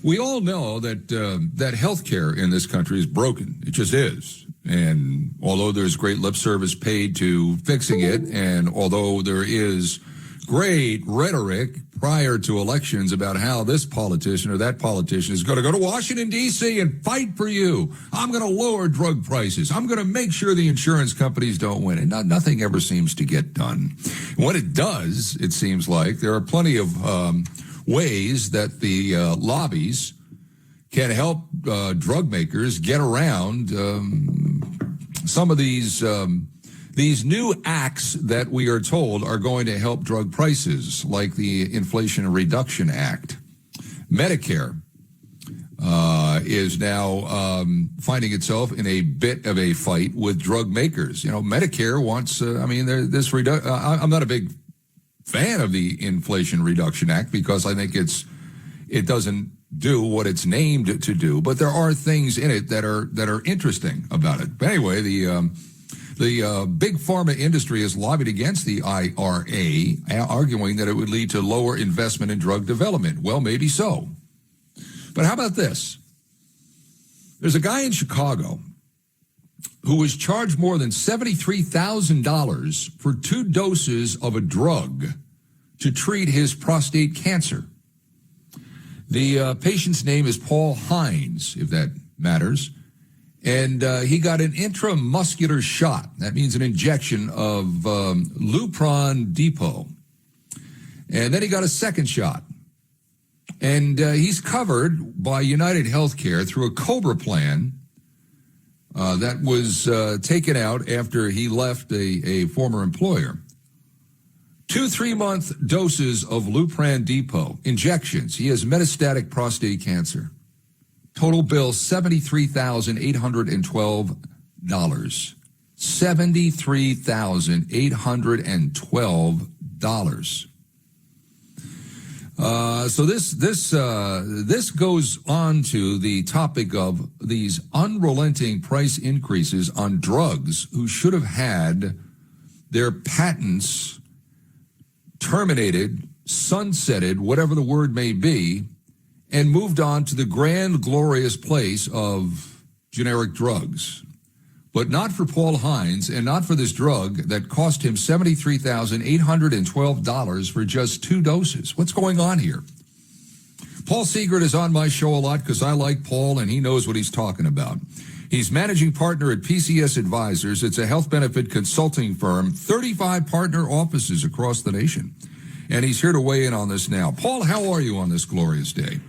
We all know that that healthcare in this country is broken. It just is. And although there's great lip service paid to fixing it, and although there is great rhetoric prior to elections about how this politician or that politician is going to go to Washington, D.C. and fight for you. I'm going to lower drug prices. I'm going to make sure the insurance companies don't win. And nothing ever seems to get done. When it does, it seems like there are plenty of ways that the lobbies can help drug makers get around some of these new acts that we are told are going to help drug prices, like the Inflation Reduction Act. Medicare is now finding itself in a bit of a fight with drug makers. You know, Medicare wants, I'm not a big fan of the Inflation Reduction Act because I think it doesn't do what it's named to do, but there are things in it that are interesting about it. But anyway, the big pharma industry has lobbied against the IRA, arguing that it would lead to lower investment in drug development. Well, maybe so. But how about this? There's a guy in Chicago who was charged more than $73,000 for 2 doses of a drug to treat his prostate cancer. The patient's name is Paul Hines, if that matters. And he got an intramuscular shot. That means an injection of Lupron Depot. And then he got a second shot. And he's covered by United Healthcare through a COBRA plan that was taken out after he left a former employer. 2 3-month doses of Lupron Depot injections. He has metastatic prostate cancer. Total bill, $73,812. $73,812. So this goes on to the topic of these unrelenting price increases on drugs who should have had their patents terminated, sunsetted, whatever the word may be, and moved on to the grand, glorious place of generic drugs. But not for Paul Hines, and not for this drug that cost him $73,812 for just 2 doses. What's going on here? Paul Seegert is on my show a lot because I like Paul, and he knows what he's talking about. He's managing partner at PCS Advisors. It's a health benefit consulting firm, 35 partner offices across the nation. And he's here to weigh in on this now. Paul, how are you on this glorious day?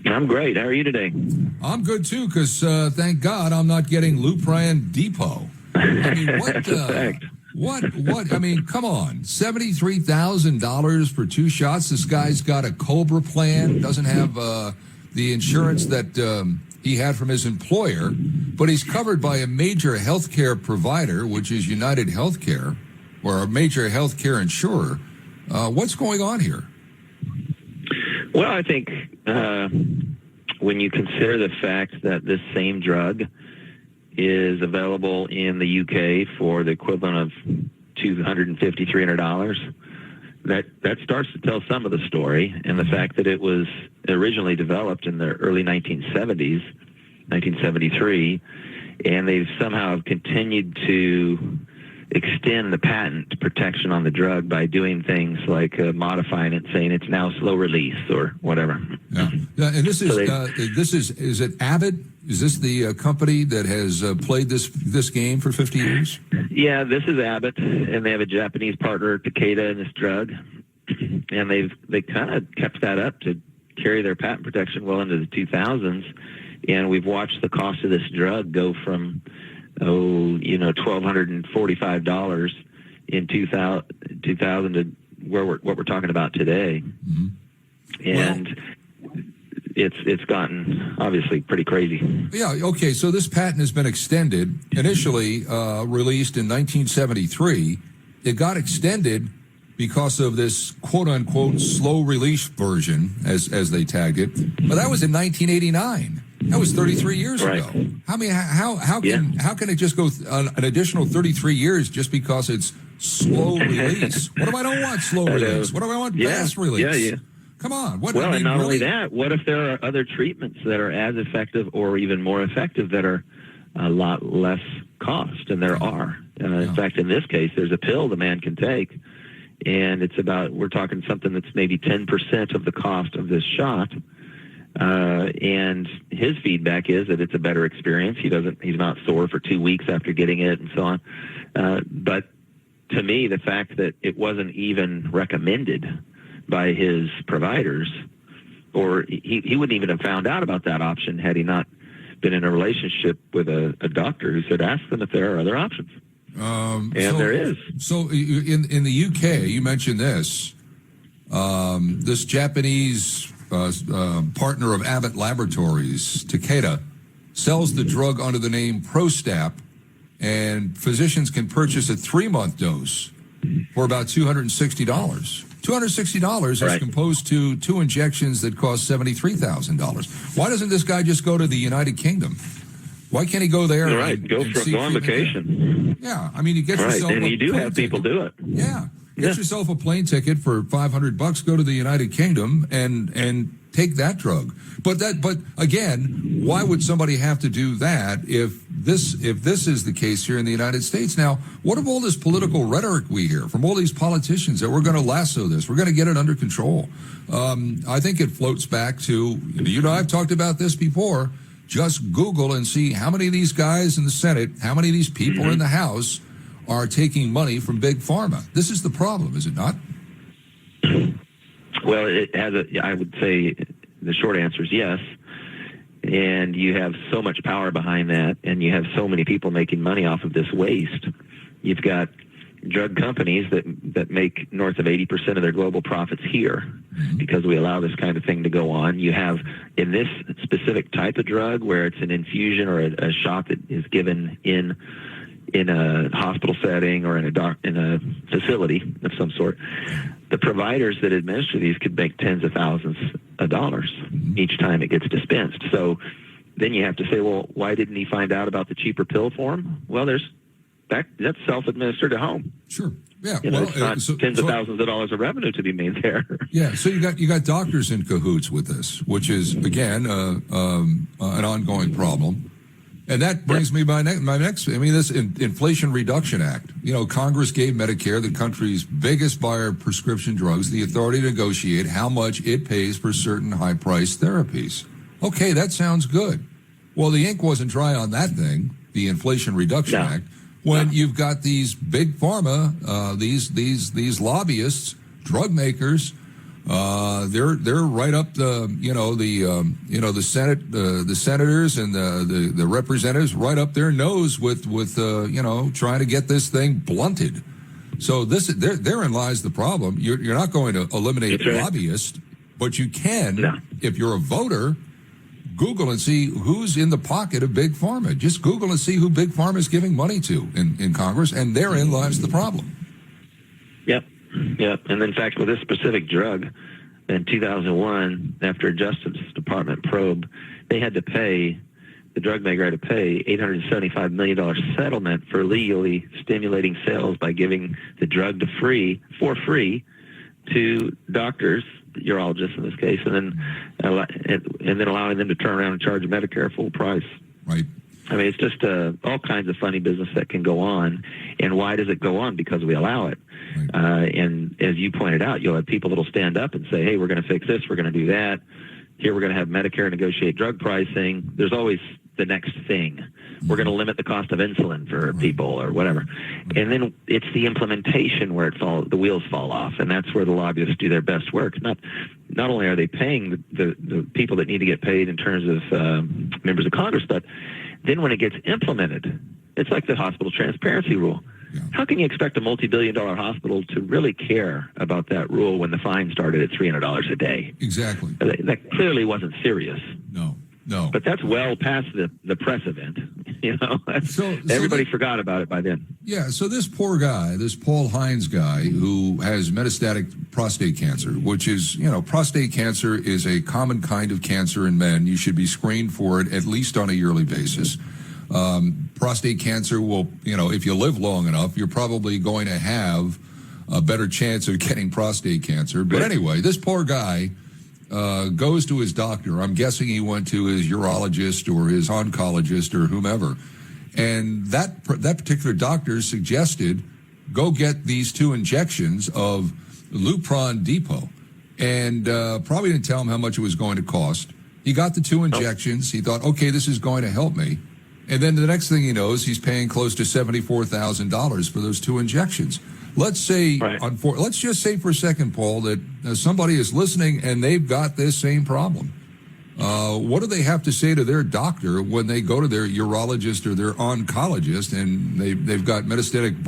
I'm great. How are you today? I'm good, too, because thank God I'm not getting Lupron Depot. I mean, what, I mean, come on. $73,000 for 2 shots. This guy's got a COBRA plan, doesn't have the insurance that he had from his employer, but he's covered by a major healthcare provider, which is United Healthcare, or a major healthcare insurer. What's going on here? Well, I think when you consider the fact that this same drug is available in the UK for the equivalent of $250, $300, that starts to tell some of the story, and the fact that it was originally developed in the early 1970s, 1973, and they've somehow continued to extend the patent protection on the drug by doing things like modifying it, saying it's now slow release or whatever. Yeah, and this is it Abbott? Is this the company that has played this game for 50 years? Yeah, this is Abbott, and they have a Japanese partner, Takeda, in this drug, and they kind of kept that up to carry their patent protection well into the 2000s, and we've watched the cost of this drug go from $1,245 in 2000 to what we're talking about today, and it's gotten obviously pretty crazy. Yeah. Okay. So this patent has been extended. Initially released in 1973, it got extended because of this quote unquote slow release version, as they tagged it. But that was in 1989. That was 33 years ago. How can it just go an additional 33 years just because it's slow release? What if I don't want slow release? What if I want fast release? Come on. What, well, I mean, and not really? only that, what if there are other treatments that are as effective or even more effective that are a lot less cost? And there are. In fact, in this case, there's a pill the man can take, and we're talking something that's maybe 10% of the cost of this shot. And his feedback is that it's a better experience. He's not sore for 2 weeks after getting it and so on. But to me, the fact that it wasn't even recommended by his providers, or he wouldn't even have found out about that option had he not been in a relationship with a doctor who said, ask them if there are other options. There is. So in the UK, you mentioned this, this Japanese partner of Abbott Laboratories, Takeda, sells the drug under the name Prostap, and physicians can purchase a 3-month dose for about $260. $260 as composed to 2 injections that cost $73,000. Why doesn't this guy just go to the United Kingdom? Why can't he go there? You're right. Go on vacation. Yeah, I mean, you get yourself and you do have people do it. Yeah, get yourself a plane ticket for $500. Go to the United Kingdom and take that drug. But again, why would somebody have to do that if this is the case here in the United States? Now, what of all this political rhetoric we hear from all these politicians that we're going to lasso this, we're going to get it under control? I think it floats back to, I've talked about this before. Just Google and see how many of these guys in the Senate, how many of these people in the House are taking money from Big Pharma. This is the problem, is it not? Well, I would say the short answer is yes. And you have so much power behind that, and you have so many people making money off of this waste. You've got drug companies that make north of 80% of their global profits here because we allow this kind of thing to go on. You have, in this specific type of drug, where it's an infusion or a shot that is given in a hospital setting or in a facility of some sort, the providers that administer these could make tens of thousands of dollars each time it gets dispensed. So then you have to say, well, why didn't he find out about the cheaper pill form? Well, that's self-administered at home. Sure. Yeah. It's not tens of thousands of dollars of revenue to be made there. Yeah. So you got doctors in cahoots with this, which is again an ongoing problem. And that brings me to my next. I mean, this Inflation Reduction Act. Congress gave Medicare, the country's biggest buyer of prescription drugs, the authority to negotiate how much it pays for certain high-priced therapies. Okay, that sounds good. Well, the ink wasn't dry on that thing, the Inflation Reduction Act, when you've got these big pharma, these lobbyists, drug makers. They're right up the Senate, the senators and the representatives right up their nose with trying to get this thing blunted. So therein lies the problem. You're not going to eliminate lobbyists, but you can, if you're a voter, Google and see who's in the pocket of Big Pharma. Just Google and see who Big Pharma is giving money to in Congress, and therein lies the problem. Yep. And in fact, with this specific drug, in 2001, after a Justice Department probe, the drug maker had to pay $875 million settlement for illegally stimulating sales by giving the drug for free to doctors, urologists in this case, and then allowing them to turn around and charge Medicare full price. Right. I mean, it's just all kinds of funny business that can go on. And why does it go on? Because we allow it. Right. And as you pointed out, you'll have people that'll stand up and say, hey, we're going to fix this, we're going to do that. Here we're going to have Medicare negotiate drug pricing. There's always the next thing. We're going to limit the cost of insulin for people or whatever. And then it's the implementation where the wheels fall off, and that's where the lobbyists do their best work. Not only are they paying the people that need to get paid in terms of members of Congress, but then when it gets implemented, it's like the hospital transparency rule. Yeah. How can you expect a multi-billion-dollar hospital to really care about that rule when the fine started at $300 a day? Exactly. That clearly wasn't serious. No. But that's well past the press event. Everybody forgot about it by then. Yeah, so this poor guy, this Paul Hines guy who has metastatic prostate cancer, which is, prostate cancer is a common kind of cancer in men. You should be screened for it at least on a yearly basis. Prostate cancer will, if you live long enough, you're probably going to have a better chance of getting prostate cancer. But anyway, this poor guy goes to his doctor. I'm guessing he went to his urologist or his oncologist or whomever. And that particular doctor suggested, go get these 2 injections of Lupron Depot. And probably didn't tell him how much it was going to cost. He got the 2 injections. He thought, okay, this is going to help me. And then the next thing he knows, he's paying close to $74,000 for those 2 injections. Let's say, let's just say for a second, Paul, that somebody is listening and they've got this same problem. What do they have to say to their doctor when they go to their urologist or their oncologist and they've got metastatic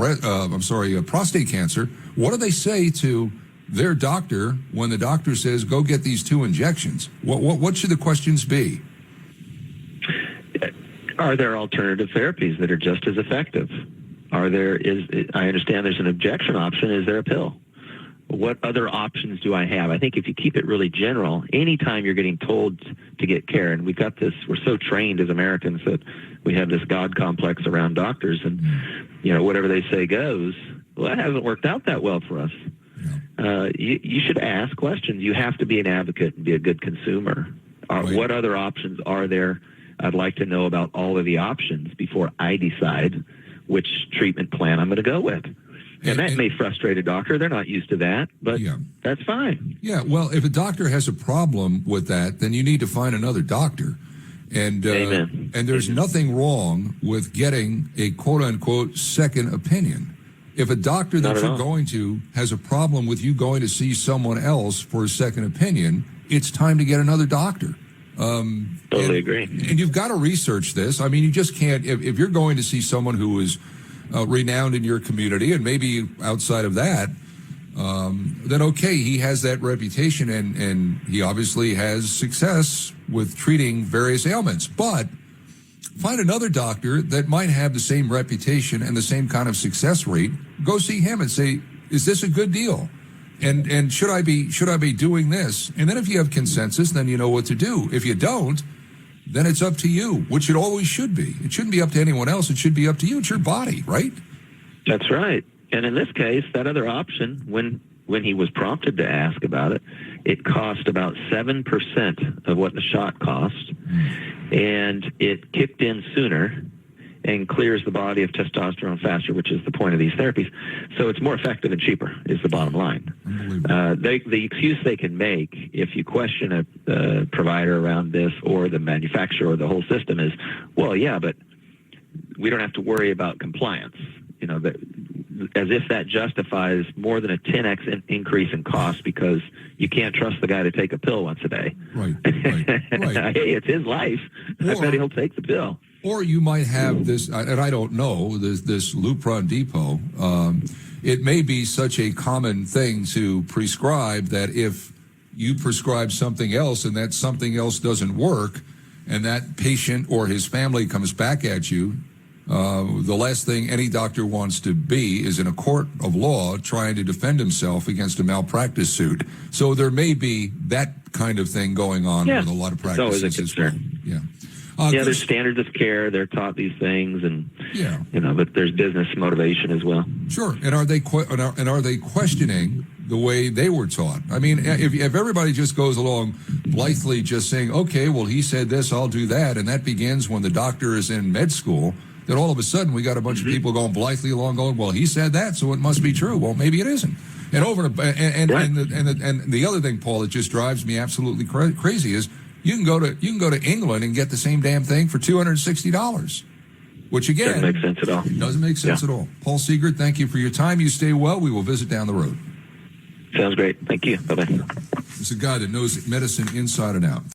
prostate cancer? What do they say to their doctor when the doctor says, go get these 2 injections? What should the questions be? Are there alternative therapies that are just as effective? I understand there's an objection option. Is there a pill? What other options do I have? I think if you keep it really general, anytime you're getting told to get care, and we've got this, we're so trained as Americans that we have this God complex around doctors, and whatever they say goes. Well, that hasn't worked out that well for us. You should ask questions. You have to be an advocate and be a good consumer. What other options are there? I'd like to know about all of the options before I decide which treatment plan I'm going to go with. And that may frustrate a doctor. They're not used to that, but that's fine. Yeah, well, if a doctor has a problem with that, then you need to find another doctor. And Amen. And there's nothing wrong with getting a quote-unquote second opinion. If a doctor that you're going to has a problem with you going to see someone else for a second opinion, it's time to get another doctor. Totally agree. And you've got to research this. I mean, you just can't, if you're going to see someone who is renowned in your community and maybe outside of that, then okay, he has that reputation and he obviously has success with treating various ailments. But find another doctor that might have the same reputation and the same kind of success rate. Go see him and say, is this a good deal? And should I be doing this? And then if you have consensus, then you know what to do. If you don't, then it's up to you, which it always should be. It shouldn't be up to anyone else. It should be up to you. It's your body, right? That's right. And in this case, that other option, when he was prompted to ask about it, it cost about 7% of what the shot cost, and it kicked in sooner and clears the body of testosterone faster, which is the point of these therapies. So it's more effective and cheaper is the bottom line. The excuse they can make if you question a provider around this or the manufacturer or the whole system is, well, yeah, but we don't have to worry about compliance. As if that justifies more than a 10x increase in cost because you can't trust the guy to take a pill once a day. Right. Hey, it's his life. I bet he'll take the pill. Or you might have this, and I don't know, this Lupron Depot. It may be such a common thing to prescribe that if you prescribe something else and that something else doesn't work, and that patient or his family comes back at you, the last thing any doctor wants to be is in a court of law trying to defend himself against a malpractice suit. So there may be that kind of thing going on with a lot of practices. It's always a concern. There's standards of care. They're taught these things, and but there's business motivation as well. Sure. And are they questioning the way they were taught? I mean, if everybody just goes along blithely, just saying, "Okay, well, he said this, I'll do that," and that begins when the doctor is in med school, then all of a sudden we got a bunch of people going blithely along, going, "Well, he said that, so it must be true." Well, maybe it isn't. And the other thing, Paul, that just drives me absolutely crazy is. You can go to England and get the same damn thing for $260, which again doesn't make sense at all. Doesn't make sense at all. Paul Seegert, thank you for your time. You stay well. We will visit down the road. Sounds great. Thank you. Bye-bye. This is a guy that knows medicine inside and out.